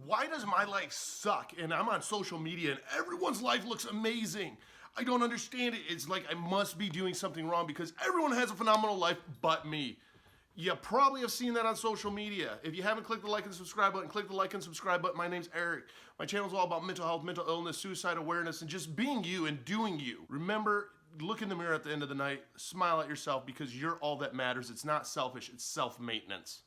Why does my life suck and I'm on social media and everyone's life looks amazing? I don't understand it. It's like I must be doing something wrong because everyone has a phenomenal life but me. You probably have seen that on social media. If you haven't clicked the like and subscribe button, click the like and subscribe button. My name's Eric. My channel is all about mental health, mental illness, suicide awareness, and just being you and doing you. Remember, look in the mirror at the end of the night, smile at yourself because you're all that matters. It's not selfish, it's self-maintenance.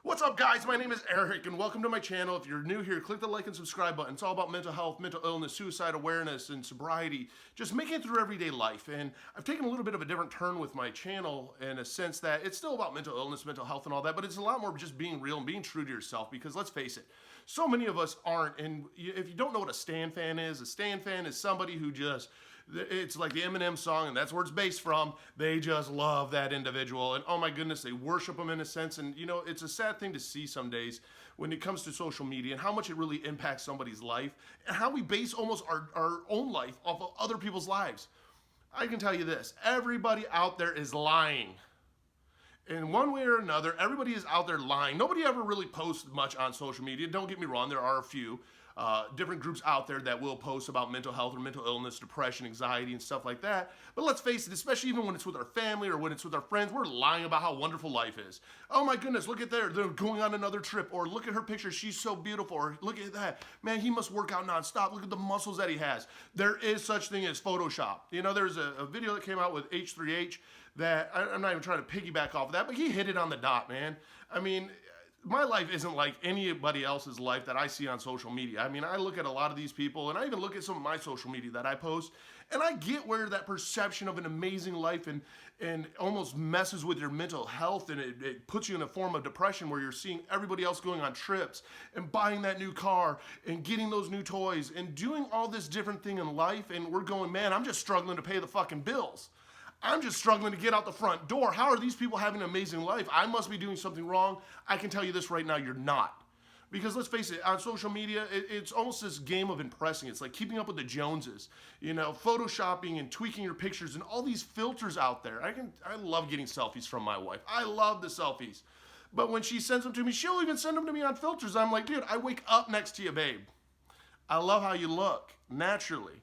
What's up, guys? My name is Eric and welcome to my channel. If you're new here, click the like and subscribe button. It's all about mental health, mental illness, suicide awareness, and sobriety, just making it through everyday life. And I've taken a little bit of a different turn with my channel in a sense that it's still about mental illness, mental health, and all that, but it's a lot more just being real and being true to yourself because let's face it, so many of us aren't. And if you don't know what a stan fan is, a stan fan is somebody who just, it's like the Eminem song, and that's where it's based from. They just love that individual, and oh my goodness, they worship them in a sense. And you know, it's a sad thing to see some days when it comes to social media and how much it really impacts somebody's life and how we base almost our own life off of other people's lives. I can tell you this, everybody out there is lying. In one way or another, everybody is out there lying. Nobody ever really posts much on social media. Don't get me wrong, there are a few different groups out there that will post about mental health or mental illness, depression, anxiety, and stuff like that. But let's face it, especially even when it's with our family or when it's with our friends, we're lying about how wonderful life is. Oh my goodness, look at they're going on another trip, or look at her picture, she's so beautiful, or look at that, man, he must work out nonstop, look at the muscles that he has. There is such thing as Photoshop. You know, there's a video that came out with H3H that, I'm not even trying to piggyback off of that, but he hit it on the dot, man. I mean, my life isn't like anybody else's life that I see on social media. I mean, I look at a lot of these people, and I even look at some of my social media that I post, and I get where that perception of an amazing life and almost messes with your mental health, and it puts you in a form of depression where you're seeing everybody else going on trips and buying that new car and getting those new toys and doing all this different thing in life, and we're going, man, I'm just struggling to pay the fucking bills. I'm just struggling to get out the front door. How are these people having an amazing life? I must be doing something wrong. I can tell you this right now, you're not. Because let's face it, on social media, it's almost this game of impressing. It's like keeping up with the Joneses, you know, photoshopping and tweaking your pictures and all these filters out there. I love getting selfies from my wife. I love the selfies. But when she sends them to me, she'll even send them to me on filters. I'm like, dude, I wake up next to you, babe. I love how you look, naturally.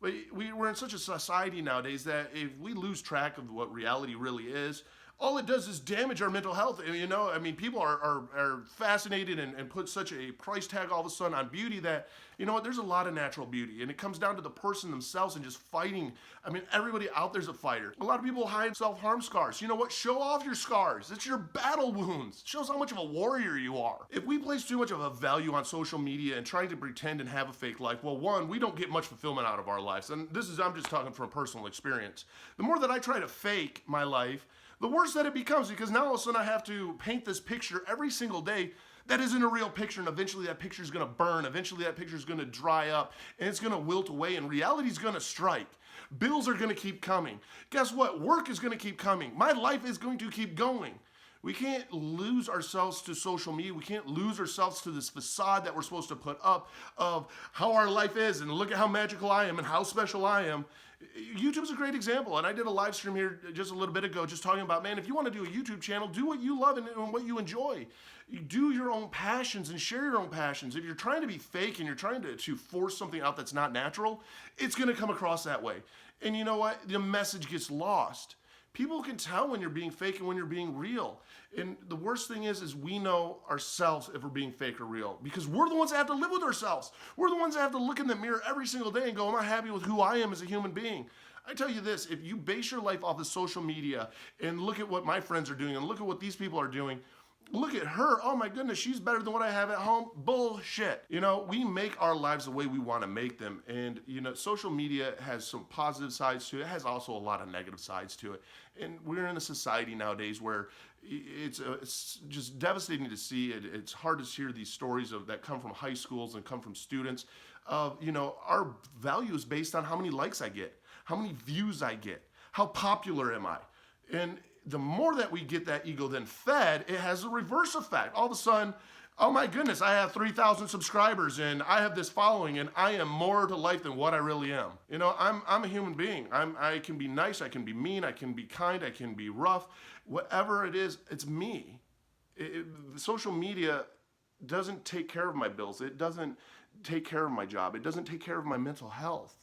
But we're in such a society nowadays that if we lose track of what reality really is, all it does is damage our mental health. You know, I mean, people are fascinated and put such a price tag all of a sudden on beauty that, you know what, there's a lot of natural beauty. And it comes down to the person themselves and just fighting. I mean, everybody out there's a fighter. A lot of people hide self-harm scars. You know what? Show off your scars. It's your battle wounds. It shows how much of a warrior you are. If we place too much of a value on social media and trying to pretend and have a fake life, well, one, we don't get much fulfillment out of our lives. And this is, I'm just talking from personal experience. The more that I try to fake my life, the worse that it becomes, because now all of a sudden I have to paint this picture every single day that isn't a real picture, and eventually that picture is going to burn, eventually that picture is going to dry up, and it's going to wilt away, and reality is going to strike. Bills are going to keep coming. Guess what? Work is going to keep coming. My life is going to keep going. We can't lose ourselves to social media. We can't lose ourselves to this facade that we're supposed to put up of how our life is, and look at how magical I am and how special I am. YouTube's a great example, and I did a live stream here just a little bit ago just talking about, man, if you want to do a YouTube channel, do what you love and what you enjoy. You do your own passions and share your own passions. If you're trying to be fake and you're trying to force something out that's not natural, it's going to come across that way. And you know what? The message gets lost. People can tell when you're being fake and when you're being real. And the worst thing is we know ourselves if we're being fake or real, because we're the ones that have to live with ourselves. We're the ones that have to look in the mirror every single day and go, am I happy with who I am as a human being? I tell you this, if you base your life off of social media and look at what my friends are doing and look at what these people are doing, look at her, oh my goodness, she's better than what I have at home. Bullshit. You know, we make our lives the way we want to make them. And, you know, social media has some positive sides to it. It has also a lot of negative sides to it. And we're in a society nowadays where it's just devastating to see it. It's hard to hear these stories that come from high schools and come from students of, you know, our value is based on how many likes I get, how many views I get, how popular am I? And the more that we get that ego then fed, it has a reverse effect. All of a sudden, Oh my goodness, I have 3,000 subscribers and I have this following and I am more to life than what I really am. You know, I'm a human being. I can be nice, I can be mean, I can be kind, I can be rough. Whatever it is, it's me. Social media doesn't take care of my bills. It doesn't take care of my job. It doesn't take care of my mental health.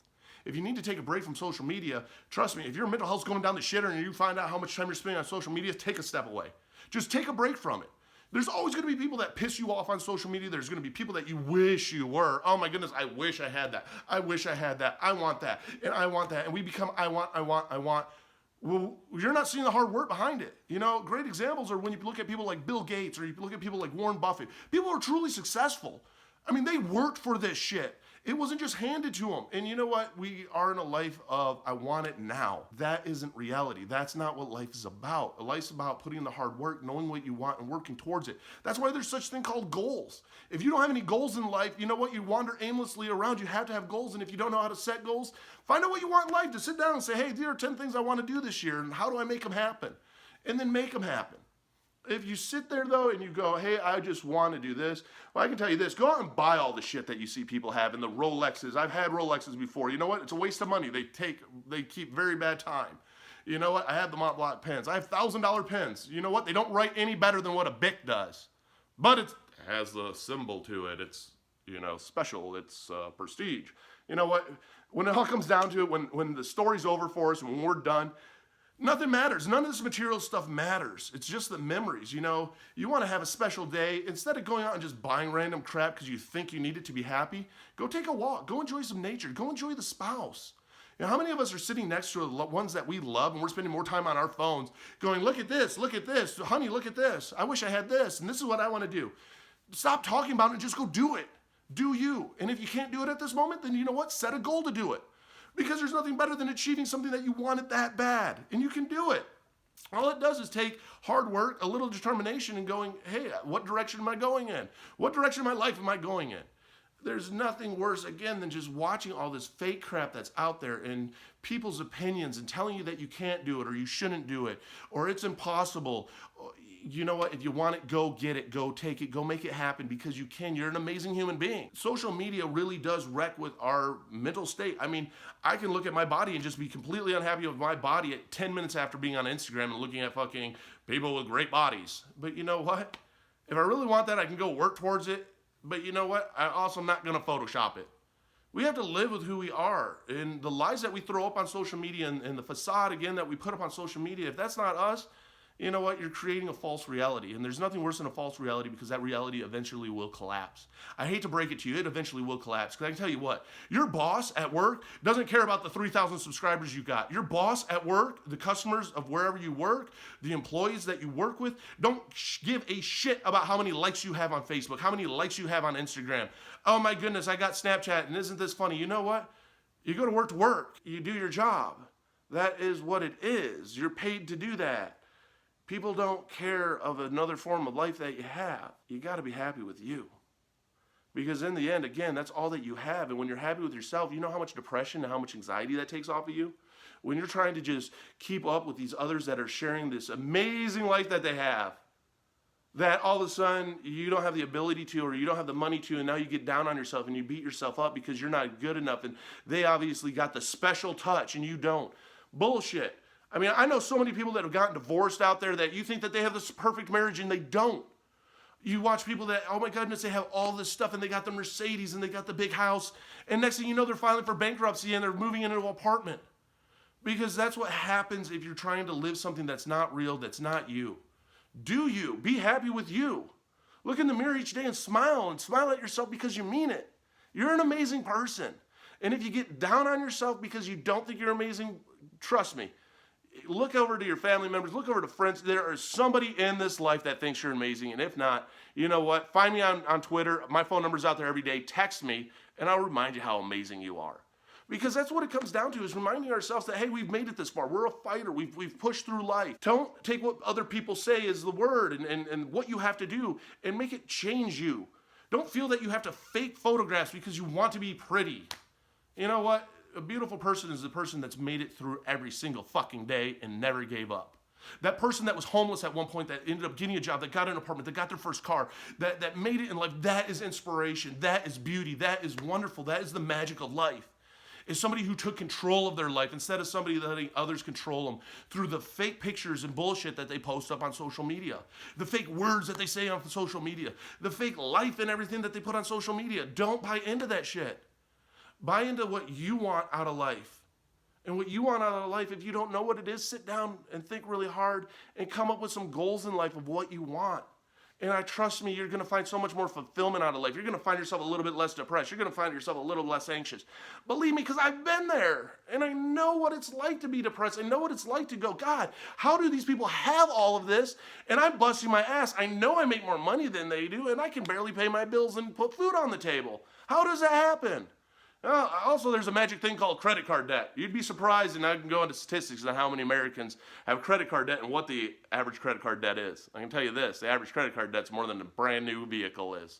If you need to take a break from social media, trust me, if your mental health's going down the shitter and you find out how much time you're spending on social media, take a step away. Just take a break from it. There's always going to be people that piss you off on social media. There's going to be people that you wish you were. Oh my goodness, I wish I had that. I wish I had that. I want that. And I want that. And we become, I want. Well, you're not seeing the hard work behind it. You know, great examples are when you look at people like Bill Gates or you look at people like Warren Buffett. People are truly successful. I mean, they worked for this shit. It wasn't just handed to them. And you know what? We are in a life of, I want it now. That isn't reality. That's not what life is about. Life's about putting in the hard work, knowing what you want and working towards it. That's why there's such thing called goals. If you don't have any goals in life, you know what? You wander aimlessly around. You have to have goals. And if you don't know how to set goals, find out what you want in life. To sit down and say, hey, there are 10 things I want to do this year. And how do I make them happen? And then make them happen. If you sit there, though, and you go, hey, I just want to do this, well, I can tell you this. Go out and buy all the shit that you see people have and the Rolexes. I've had Rolexes before. You know what? It's a waste of money. They keep very bad time. You know what? I have the Mont Blanc pens. I have $1,000 pens. You know what? They don't write any better than what a Bic does. But it has the symbol to it. It's, you know, special. It's prestige. You know what? When it all comes down to it, when the story's over for us, when we're done, nothing matters. None of this material stuff matters. It's just the memories, you know. You want to have a special day. Instead of going out and just buying random crap because you think you need it to be happy, go take a walk. Go enjoy some nature. Go enjoy the spouse. You know, how many of us are sitting next to the ones that we love and we're spending more time on our phones going, look at this, honey, look at this. I wish I had this, and this is what I want to do. Stop talking about it and just go do it. Do you. And if you can't do it at this moment, then you know what? Set a goal to do it. Because there's nothing better than achieving something that you wanted that bad. And you can do it. All it does is take hard work, a little determination, and going, hey, what direction am I going in? What direction of my life am I going in? There's nothing worse, again, than just watching all this fake crap that's out there and people's opinions and telling you that you can't do it or you shouldn't do it or it's impossible. You know what? If you want it, go get it, go take it, go make it happen because you can. You're an amazing human being. Social media really does wreck with our mental state. I mean, I can look at my body and just be completely unhappy with my body at 10 minutes after being on Instagram and looking at fucking people with great bodies. But you know what? If I really want that, I can go work towards it. But you know what? I also am not going to Photoshop it. We have to live with who we are. And the lies that we throw up on social media and the facade, again, that we put up on social media, if that's not us, you know what? You're creating a false reality. And there's nothing worse than a false reality because that reality eventually will collapse. I hate to break it to you. It eventually will collapse. Because I can tell you what, your boss at work doesn't care about the 3,000 subscribers you got. Your boss at work, the customers of wherever you work, the employees that you work with, don't give a shit about how many likes you have on Facebook, how many likes you have on Instagram. Oh my goodness, I got Snapchat and isn't this funny? You know what? You go to work. You do your job. That is what it is. You're paid to do that. People don't care of another form of life that you have. You got to be happy with you. Because in the end, again, that's all that you have. And when you're happy with yourself, you know how much depression and how much anxiety that takes off of you? When you're trying to just keep up with these others that are sharing this amazing life that they have, that all of a sudden you don't have the ability to or you don't have the money to, and now you get down on yourself and you beat yourself up because you're not good enough and they obviously got the special touch and you don't. Bullshit. I mean, I know so many people that have gotten divorced out there that you think that they have this perfect marriage and they don't. You watch people that, oh my goodness, they have all this stuff and they got the Mercedes and they got the big house. And next thing you know, they're filing for bankruptcy and they're moving into an apartment. Because that's what happens if you're trying to live something that's not real, that's not you. Do you. Be happy with you. Look in the mirror each day and smile at yourself because you mean it. You're an amazing person. And if you get down on yourself because you don't think you're amazing, trust me, look over to your family members, look over to friends. There is somebody in this life that thinks you're amazing. And if not, you know what? Find me on Twitter. My phone number's out there every day. Text me, and I'll remind you how amazing you are. Because that's what it comes down to, is reminding ourselves that, hey, we've made it this far. We're a fighter. We've pushed through life. Don't take what other people say as the word and what you have to do and make it change you. Don't feel that you have to fake photographs because you want to be pretty. You know what? A beautiful person is the person that's made it through every single fucking day and never gave up. That person that was homeless at one point that ended up getting a job, that got an apartment, that got their first car, that made it in life, that is inspiration. That is beauty. That is wonderful. That is the magic of life. Is somebody who took control of their life instead of somebody letting others control them through the fake pictures and bullshit that they post up on social media, the fake words that they say on social media, the fake life and everything that they put on social media. Don't buy into that shit. Buy into what you want out of life. And what you want out of life, if you don't know what it is, sit down and think really hard and come up with some goals in life of what you want. And I trust me, you're going to find so much more fulfillment out of life. You're going to find yourself a little bit less depressed. You're going to find yourself a little less anxious. Believe me, because I've been there. And I know what it's like to be depressed. I know what it's like to go, God, how do these people have all of this? And I'm busting my ass. I know I make more money than they do, and I can barely pay my bills and put food on the table. How does that happen? Also, there's a magic thing called credit card debt. You'd be surprised, and I can go into statistics on how many Americans have credit card debt and what the average credit card debt is. I can tell you this, the average credit card debt's more than a brand new vehicle is.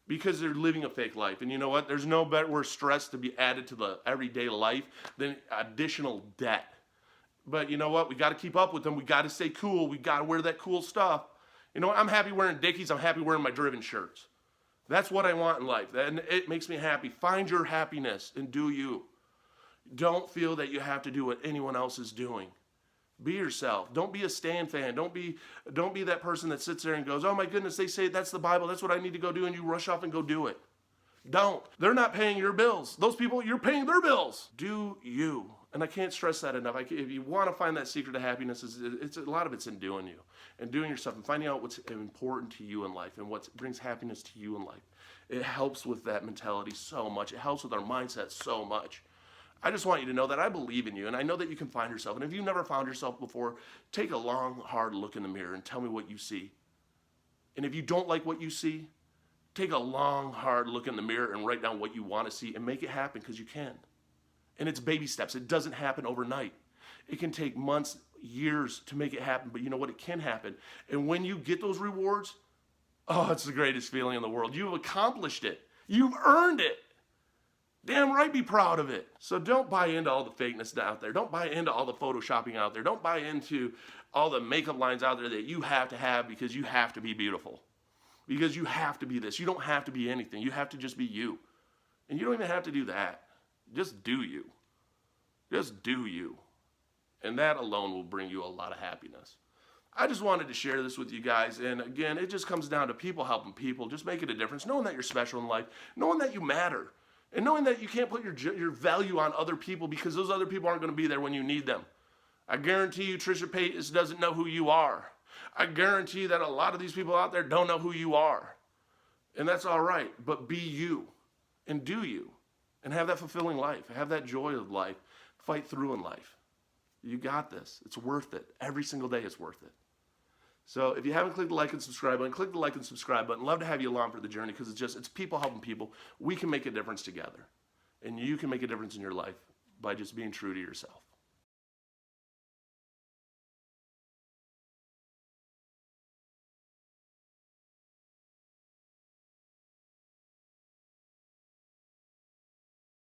Because they're living a fake life. And you know what? There's no better worse stress to be added to the everyday life than additional debt. But you know what? We got to keep up with them. We got to stay cool. We got to wear that cool stuff. You know what? I'm happy wearing Dickies. I'm happy wearing my Driven shirts. That's what I want in life, and it makes me happy. Find your happiness and do you. Don't feel that you have to do what anyone else is doing. Be yourself. Don't be a Stan fan. Don't be that person that sits there and goes, oh my goodness, they say that's the Bible, that's what I need to go do, and you rush off and go do it. Don't. They're not paying your bills. Those people, you're paying their bills. Do you. And I can't stress that enough. If you want to find that secret of happiness, it's a lot of it's in doing you and doing yourself and finding out what's important to you in life and what brings happiness to you in life. It helps with that mentality so much. It helps with our mindset so much. I just want you to know that I believe in you, and I know that you can find yourself. And if you've never found yourself before, take a long, hard look in the mirror and tell me what you see. And if you don't like what you see, take a long, hard look in the mirror and write down what you want to see and make it happen, because you can. And it's baby steps. It doesn't happen overnight. It can take months, years to make it happen, but you know what? It can happen. And when you get those rewards, oh, it's the greatest feeling in the world. You've accomplished it. You've earned it. Damn right, be proud of it. So don't buy into all the fakeness out there. Don't buy into all the photoshopping out there. Don't buy into all the makeup lines out there that you have to have because you have to be beautiful. Because you have to be this. You don't have to be anything. You have to just be you. And you don't even have to do that. Just do you. Just do you. And that alone will bring you a lot of happiness. I just wanted to share this with you guys. And again, it just comes down to people helping people. Just making a difference. Knowing that you're special in life. Knowing that you matter. And knowing that you can't put your value on other people because those other people aren't going to be there when you need them. I guarantee you Trisha Paytas doesn't know who you are. I guarantee that a lot of these people out there don't know who you are. And that's all right. But be you. And do you. And have that fulfilling life. Have that joy of life. Fight through in life. You got this. It's worth it. Every single day it's worth it. So if you haven't clicked the like and subscribe button, click the like and subscribe button. Love to have you along for the journey because it's people helping people. We can make a difference together. And you can make a difference in your life by just being true to yourself.